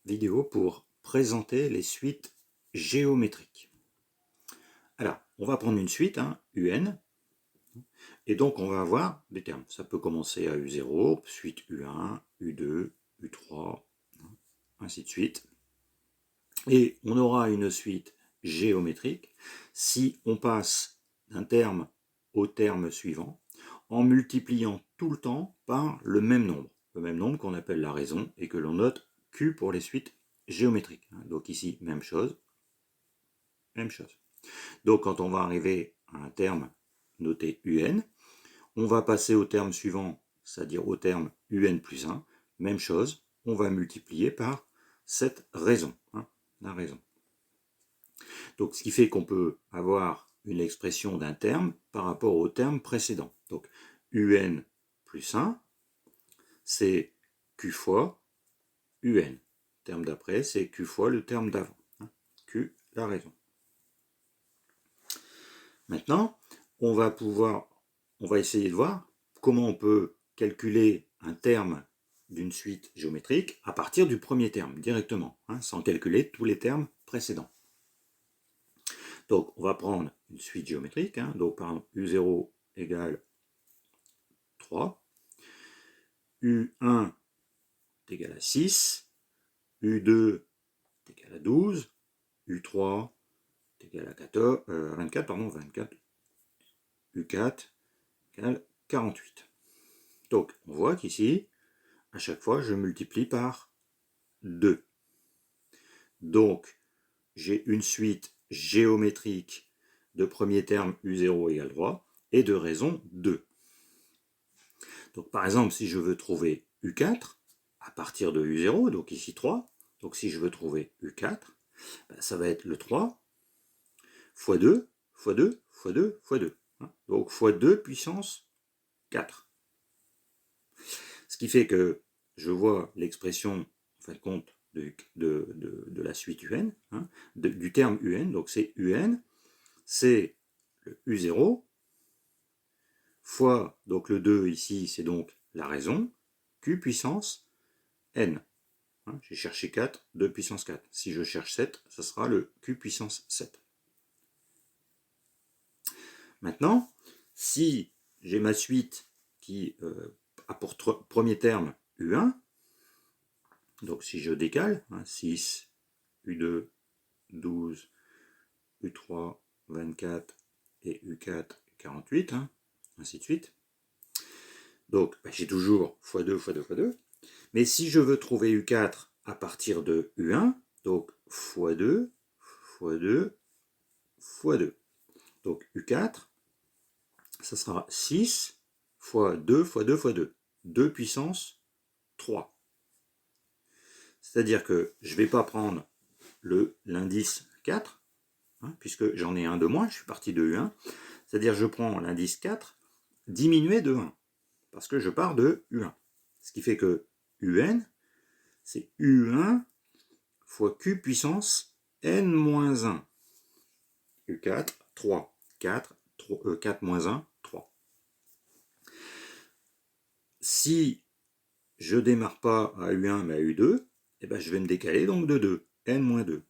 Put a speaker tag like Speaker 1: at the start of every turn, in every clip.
Speaker 1: vidéo pour présenter les suites géométriques. Alors, on va prendre une suite, UN, et donc on va avoir des termes. Ça peut commencer à U0, suite U1, U2, U3, ainsi de suite. Et on aura une suite géométrique si on passe d'un terme au terme suivant en multipliant tout le temps par le même nombre qu'on appelle la raison et que l'on note Q pour les suites géométriques. Donc ici, même chose, même chose. Donc quand on va arriver à un terme noté UN, on va passer au terme suivant, c'est-à-dire au terme UN plus 1, même chose, on va multiplier par cette raison, la raison. Donc ce qui fait qu'on peut avoir une expression d'un terme par rapport au terme précédent. Donc UN plus 1, c'est Q fois UN. Le terme d'après, c'est Q fois le terme d'avant. Q, la raison. Maintenant, on va essayer de voir comment on peut calculer un terme d'une suite géométrique à partir du premier terme, directement, sans calculer tous les termes précédents. Donc, on va prendre une suite géométrique. Donc, par exemple, U0 égale 3. U1 est égal à 6. U2 est égal à 12. U3 est égal à 24. U4 égale 48. Donc, on voit qu'ici, à chaque fois, je multiplie par 2. Donc, j'ai une suite géométrique de premier terme U0 égale 3 et de raison 2. Donc, par exemple, si je veux trouver U4 à partir de U0, donc ici 3, donc si je veux trouver U4, ça va être le 3 fois 2, fois 2, fois 2, fois 2. Donc, fois 2 puissance 4. Ce qui fait que je vois l'expression, en fin de compte, de la suite UN, du terme UN, donc c'est UN, c'est le U0 fois, donc le 2 ici, c'est donc la raison, Q puissance N. J'ai cherché 4, 2 puissance 4. Si je cherche 7, ça sera le Q puissance 7. Maintenant, si j'ai ma suite qui a pour premier terme U1, donc si je décale, 6, U2, 12, U3, 24 et U4, 48, ainsi de suite. Donc j'ai toujours x2, x2, x2. Mais si je veux trouver U4 à partir de U1, donc x2, x2, x2. Donc U4, ça sera 6 fois 2 fois 2 fois 2. 2 puissance 3. C'est-à-dire que je ne vais pas prendre l'indice 4, puisque j'en ai un de moins, je suis parti de U1. C'est-à-dire que je prends l'indice 4 diminué de 1, parce que je pars de U1. Ce qui fait que UN, c'est U1 fois Q puissance N-1. U4, 3. 4 moins 1, 3. Si je ne démarre pas à U1 mais à U2, je vais me décaler donc de 2, N-2.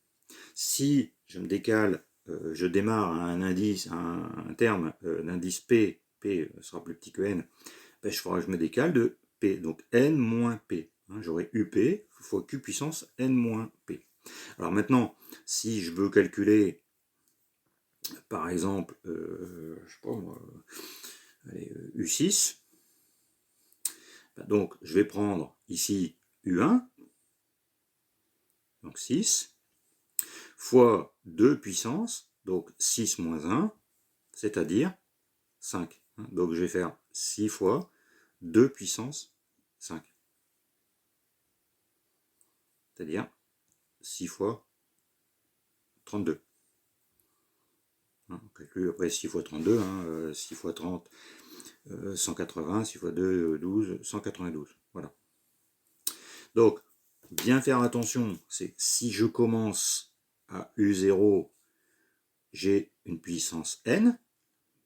Speaker 1: Si je me décale, je démarre à un terme, l'indice P, P sera plus petit que N, je me décale de P, donc N-P. J'aurai UP fois Q puissance N-P. Alors maintenant, si je veux calculer, par exemple, je sais pas moi, U6, donc je vais prendre ici U1, donc 6, fois 2 puissance, donc 6 moins 1, c'est-à-dire 5. Donc je vais faire 6 fois 2 puissance 5. C'est-à-dire 6 fois 32. On calcule après 6 fois 32, 6 fois 30, 180, 6 fois 2, 12, 192. Voilà. Donc, bien faire attention, c'est si je commence à U0, j'ai une puissance N,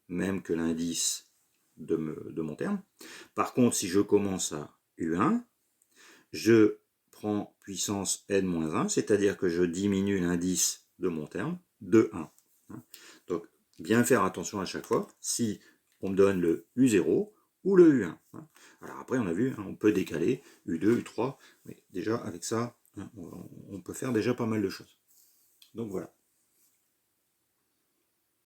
Speaker 1: même que l'indice de mon terme. Par contre, si je commence à U1, je prends puissance n-1, c'est-à-dire que je diminue l'indice de mon terme de 1. Donc, bien faire attention à chaque fois si on me donne le U0 ou le U1. Alors après, on a vu, on peut décaler U2, U3, mais déjà avec ça, on peut faire déjà pas mal de choses. Donc voilà.